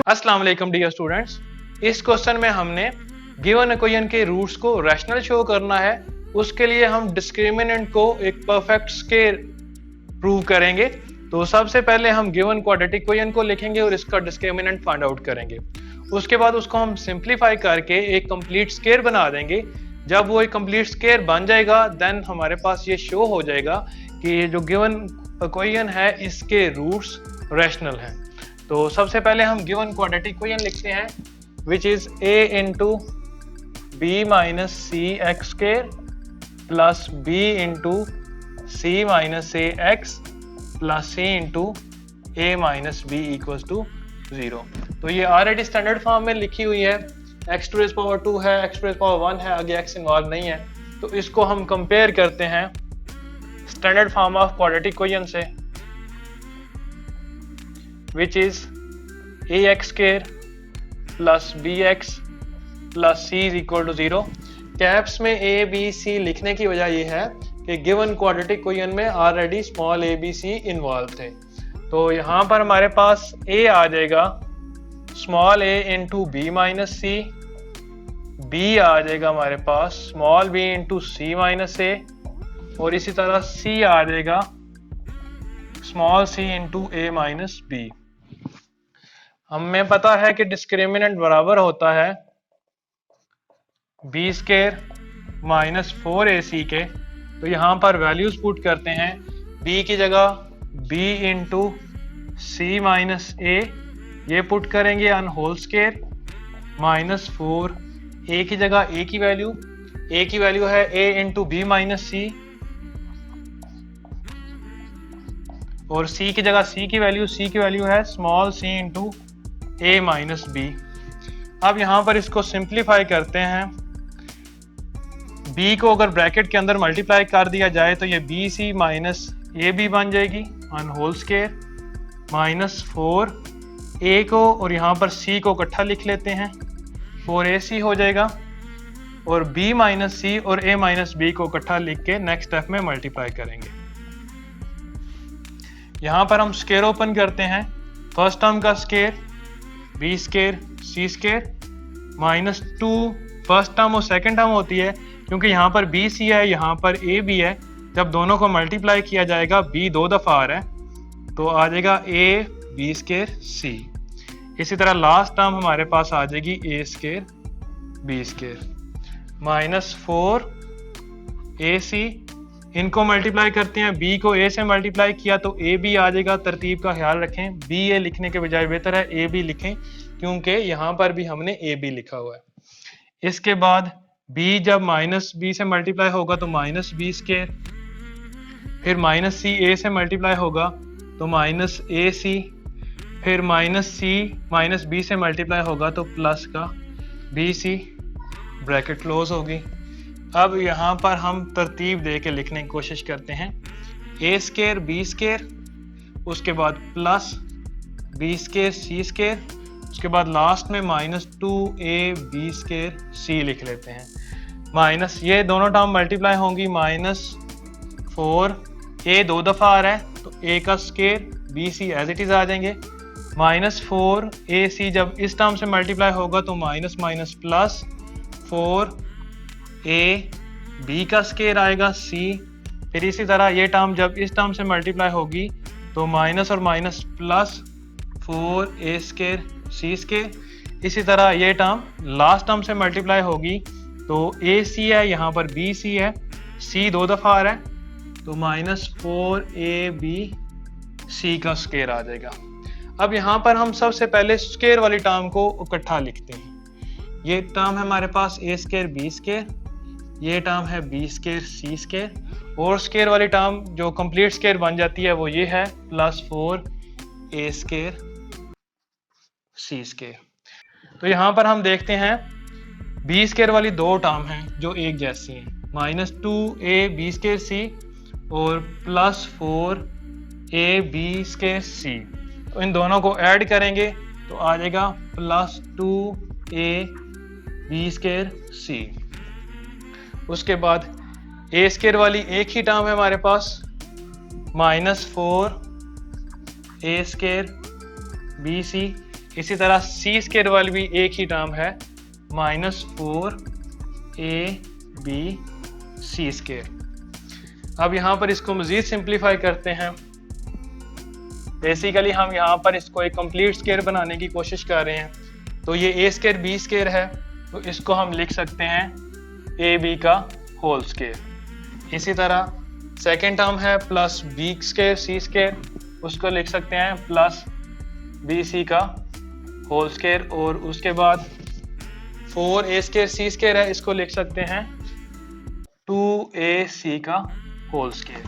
अस्सलाम वालेकुम dear students. इस क्वेश्चन में हमने गिवन इक्वेशन के रूट्स को रैशनल शो करना है। उसके लिए हम डिस्क्रिमिनेंट को एक परफेक्ट स्केयर प्रूव करेंगे। तो सबसे पहले हम गिवन क्वाड्रेटिक इक्वेशन को लिखेंगे और इसका डिस्क्रिमिनेंट फाइंड आउट करेंगे। उसके बाद उसको हम सिंप्लीफाई करके एक कंप्लीट स्केयर बना देंगे। जब वो एक कंप्लीट स्केयर बन जाएगा देन हमारे पास ये शो हो जाएगा कि ये जो गिवन इक्वेशन है इसके रूट्स रैशनल हैं। तो सबसे पहले हम गिवन क्वाड्रेटिक इक्वेशन लिखते हैं which is a into B minus C x square plus B into C minus A x plus C into A minus B equals to 0। तो ये ऑलरेडी स्टैंडर्ड फॉर्म में लिखी हुई है, x टू द पावर 2 है, x to the power 1 है, आगे x involve नहीं है। तो इसको हम कंपेयर करते हैं standard form of quadratic equation से which is ax square plus bx plus c is equal to 0। Caps में a b c लिखने की वजह यह है कि गिवन क्वाड्रेटिक इक्वेशन में already small a b c involve थे। तो यहाँ पर हमारे पास a आ जाएगा small a into B minus C, b आ जाएगा हमारे पास small b into C minus A, और इसी तरह c आ जाएगा small c into A minus B. हमें पता है कि डिस्क्रिमिनेंट बराबर होता है बी स्केयर माइनस 4ac के। तो यहाँ पर वैल्यूज पुट करते हैं, b की जगह b into C minus A ये पुट करेंगे on whole square minus 4, a की जगह a की वैल्यू है a into B minus C, और c की जगह c की वैल्यू है small c into a minus B. अब यहाँ पर इसको सिंप्लीफाई करते हैं, b को अगर ब्रैकेट के अंदर मल्टीप्लाई कर दिया जाए तो ये B C minus A B बन जाएगी on whole square minus 4 a को और यहाँ पर c को इकट्ठा लिख लेते हैं 4ac हो जाएगा, और b माइनस सी और a माइनस बी को इकट्ठा लिख के नेक्स्ट स्टेप में मल्टीप्लाई करेंगे। यहाँ पर हम स्केयर ओपन करते हैं, फर्स्ट टर्म का स्केयर बी स्केयर सी स्केयर माइनस 2 फर्स्ट टर्म और सेकंड टर्म होती है, क्योंकि यहाँ पर बी सी है यहाँ पर ए बी है। जब दोनों को मल्टीप्लाई किया जाएगा बी 2 दफ़ा आ रहा है तो आ जाएगा ए बी स्केयर सी। इसी तरह लास्ट टर्म हमारे पास आ जाएगी ए स्केयर बी स्केयर माइनस 4 ए सी। इनको मल्टीप्लाई करते हैं, b को a से मल्टीप्लाई किया तो a b आ जाएगा। तरतीब का ख्याल रखें, b a लिखने के बजाय बेहतर है a b लिखें, क्योंकि यहाँ पर भी हमने a b लिखा हुआ है। इसके बाद b जब माइनस b से मल्टीप्लाई होगा तो माइनस b स्केयर, फिर माइनस c a से मल्टीप्लाई होगा तो माइनस a c, फिर माइनस c माइनस b से मल्टीप्लाई होगा तो प्लस का b c, ब्रैकेट क्लोज होगी। अब यहाँ पर हम तरतीब दे के लिखने की कोशिश करते हैं, ए स्केयर बी स्केयर, उसके बाद प्लस बी स्केयर सी स्केयर, उसके बाद लास्ट में माइनस 2a बी स्केयर सी लिख लेते हैं। माइनस ये दोनों टर्म मल्टीप्लाई होंगी, माइनस 4a 2 दफ़ा आ रहा है तो a का square B C as it is आ जाएंगे, माइनस 4ac जब इस टर्म से मल्टीप्लाई होगा तो minus minus plus 4a b का स्केयर आएगा c, फिर इसी तरह ये टर्म जब इस टर्म से मल्टीप्लाई होगी तो माइनस और minus plus 4a square c square. इसी तरह ये टर्म लास्ट टर्म से मल्टीप्लाई होगी तो ac है यहाँ पर bc है, c 2 दफ़ा आ रहा है तो माइनस 4ab c का स्केयर आ जाएगा। अब यहाँ पर हम सबसे पहले स्केयर वाली टर्म को इकट्ठा लिखते हैं। ये टर्म है हमारे पास a स्केयर b स्केयर, ये टर्म है b स्केयर c स्केयर, और स्केयर वाली टर्म जो कंप्लीट स्केयर बन जाती है वो ये है plus 4a square c square. तो यहाँ पर हम देखते हैं b स्केयर वाली दो टर्म हैं जो एक जैसी हैं, minus 2a b square c और plus 4a b square c। तो इन दोनों को ऐड करेंगे तो आ जाएगा plus 2a b square c। उसके बाद a स्केयर वाली एक ही टर्म है हमारे पास, minus 4a square B C, इसी तरह सी स्केयर वाली भी एक ही टर्म है, -4ab स्केयर। अब यहाँ पर इसको मजीद सिंप्लीफाई करते हैं। बेसिकली हम यहाँ पर इसको एक कंप्लीट स्केयर बनाने की कोशिश कर रहे हैं। तो ये ए स्केयर बी स्केयर है, तो इसको हम लिख सकते हैं ए बी का होल स्केयर। इसी तरह सेकेंड टर्म है प्लस बी स्केयर सी स्केयर, उसको लिख सकते हैं प्लस बी सी का होल स्केयर। और उसके बाद 4a स्केयर सी स्केयर है, इसको लिख सकते हैं 2ac का होल स्केयर।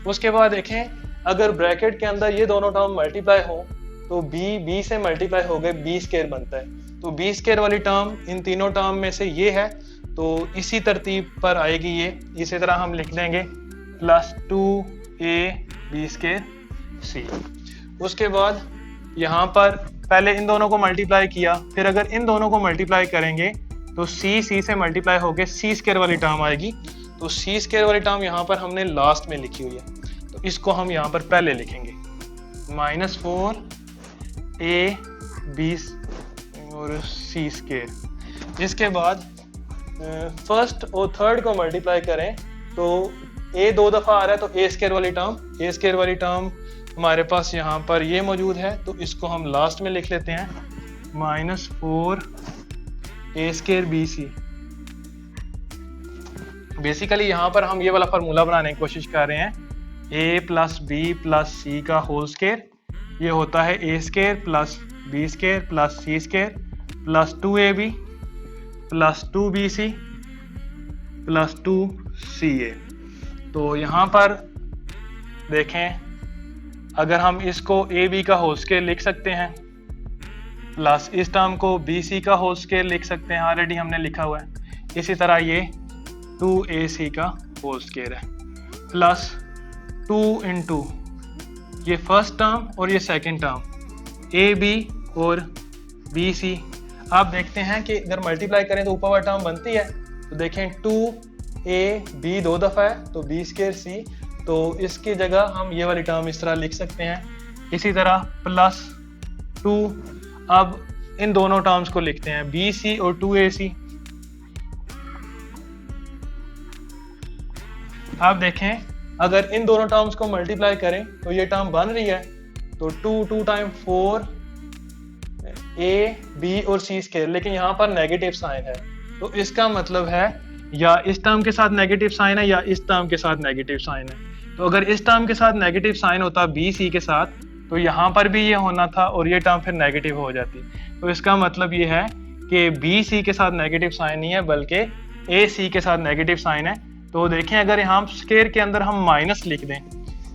उसके बाद देखें, अगर ब्रैकेट के अंदर ये दोनों टर्म मल्टीप्लाई हो तो b से मल्टीप्लाई हो गए b स्केयर बनता है। तो b स्केयर वाली टर्म इन तीनों टर्म में से ये है, तो इसी तरतीब पर आएगी ये। इसी तरह हम लिख देंगे प्लस 2ab स्केयर c। उसके बाद यहाँ पर पहले इन दोनों को मल्टीप्लाई किया, फिर अगर इन दोनों को मल्टीप्लाई करेंगे तो c से मल्टीप्लाई होके c स्केयर वाली टर्म आएगी। तो c स्केयर वाली टर्म यहाँ पर हमने लास्ट में लिखी हुई है, तो इसको हम यहाँ पर पहले लिखेंगे -4ab और c स्केयर। इसके बाद फर्स्ट और थर्ड को मल्टीप्लाई करें तो a 2 दफ़ा आ रहा है, तो a स्केयर वाली टर्म हमारे पास यहाँ पर ये मौजूद है, तो इसको हम लास्ट में लिख लेते हैं -4a स्केयर bc। बेसिकली यहाँ पर हम ये वाला फार्मूला बनाने की कोशिश कर रहे हैं, a plus b plus c का होल स्केयर, ये होता है a square plus b square plus c square plus 2ab plus 2bc plus 2ca। तो यहाँ पर देखें, अगर हम इसको ए बी का होल स्केयर लिख सकते हैं, प्लस इस टर्म को बी सी का होल स्केयर लिख सकते हैं, ऑलरेडी हमने लिखा हुआ है। इसी तरह ये 2ac का होल स्केयर है, प्लस 2 इंटू ये फर्स्ट टर्म और ये सेकंड टर्म ए बी और बी सी। आप देखते हैं कि अगर मल्टीप्लाई करें तो ऊपर वाली टर्म बनती है, तो देखें 2ab 2 दफ़ा है, तो b स्केयर c, तो इसकी जगह हम ये वाली टर्म इस तरह लिख सकते हैं। इसी तरह प्लस 2, अब इन दोनों टर्म्स को लिखते हैं bc और 2ac। आप देखें, अगर इन दोनों टर्म्स को मल्टीप्लाई करें तो ये टर्म बन रही है, तो 2 टाइम 4 a b और c स्केयर, लेकिन यहाँ पर नेगेटिव साइन है, तो इसका मतलब है या इस टर्म के साथ नेगेटिव साइन है या इस टर्म के साथ नेगेटिव साइन है। तो अगर इस टर्म के साथ नेगेटिव साइन होता बी सी के साथ, तो यहाँ पर भी ये होना था और ये टर्म फिर नेगेटिव हो जाती। तो इसका मतलब ये है कि बी सी के साथ नेगेटिव साइन नहीं है, बल्कि ए सी के साथ नेगेटिव साइन है। तो देखें, अगर यहाँ स्केयर के अंदर हम माइनस लिख दें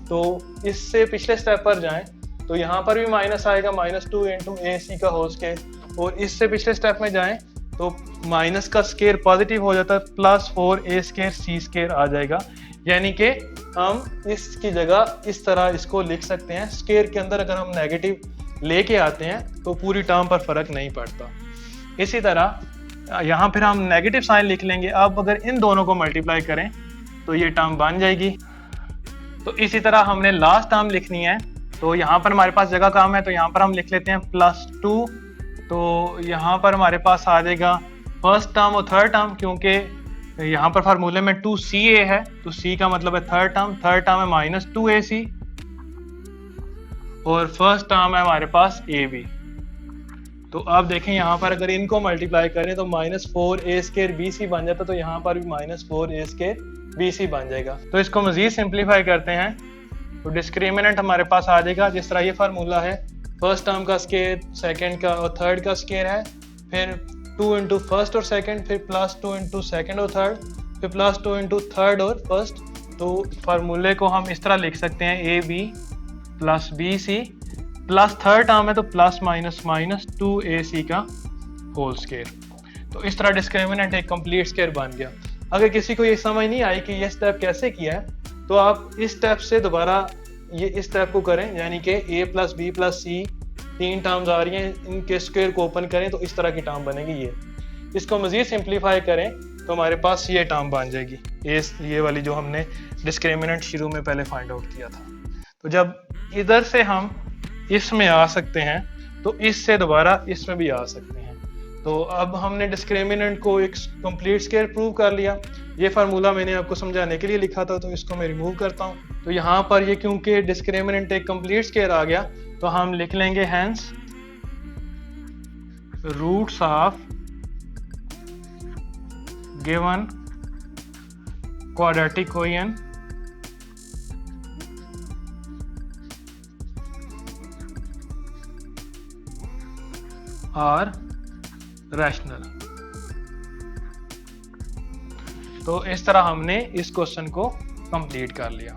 तो इससे पिछले स्टेप पर जाएं तो यहाँ पर भी माइनस आएगा, -2 इंटू ए सी का होल स्केयर। और इससे पिछले स्टेप में जाएं तो माइनस का स्केयर पॉजिटिव हो जाता है, +4a स्केयर c स्केयर आ जाएगा। यानी कि हम इसकी जगह इस तरह इसको लिख सकते हैं। स्केयर के अंदर अगर हम नेगेटिव लेके आते हैं तो पूरी टर्म पर फर्क नहीं पड़ता। इसी तरह यहाँ फिर हम नेगेटिव साइन लिख लेंगे। अब अगर इन दोनों को मल्टीप्लाई करें तो ये टर्म बन जाएगी। तो इसी तरह हमने लास्ट टर्म लिखनी है, तो यहाँ पर हमारे पास जगह कम है, तो यहाँ पर हम लिख लेते हैं +2। तो यहाँ पर हमारे पास आ जाएगा फर्स्ट टर्म और थर्ड टर्म, क्योंकि यहाँ पर फार्मूले में 2ca है, तो c का मतलब है थर्ड टर्म है -2ac, और फर्स्ट टर्म है हमारे पास ab। तो आप देखें, यहाँ पर अगर इनको मल्टीप्लाई करें तो -4a स्केयर bc बन जाता, तो यहाँ पर भी -4a स्केयर bc बन जाएगा। तो इसको मजीद सिंप्लीफाई करते हैं तो डिस्क्रिमिनेंट हमारे पास आ जाएगा जिस तरह ये फार्मूला है, फर्स्ट टर्म का स्केयर सेकंड का और थर्ड का स्केयर है, फिर 2 इंटू फर्स्ट और सेकंड, फिर +2 इंटू सेकंड और थर्ड, फिर +2 इंटू थर्ड और फर्स्ट। तो फार्मूले को हम इस तरह लिख सकते हैं A B plus B C plus third term है तो प्लस माइनस -2ac का होल स्केयर। तो इस तरह डिस्क्रिमिनेंट एक कंप्लीट स्केयर बन गया। अगर किसी को ये समझ नहीं आई कि ये स्टेप कैसे किया है, तो आप इस स्टेप से दोबारा ये इस स्टेप को करें, यानी कि a plus B plus C 3 terms आ रही हैं, इनके स्क्वायर को ओपन करें तो इस तरह की टर्म बनेगी। इसको मजीद सिंप्लीफाई करें तो हमारे पास ये टर्म बन जाएगी, ये वाली जो हमने डिस्क्रिमिनेंट शुरू में पहले फाइंड आउट किया था। तो जब इधर से हम इसमें आ सकते हैं तो इससे दोबारा इसमें भी आ सकते हैं। तो अब हमने डिस्क्रिमिनेंट को एक कंप्लीट स्क्वायर प्रूव कर लिया। ये फार्मूला मैंने आपको समझाने के लिए लिखा था, तो इसको मैं रिमूव करता हूँ। तो यहाँ पर ये क्योंकि डिस्क्रिमिनेंट एक कंप्लीट स्क्वायर आ गया, तो हम लिख लेंगे hence roots of given quadratic equation are rational. तो इस तरह हमने इस क्वेश्चन को कंप्लीट कर लिया।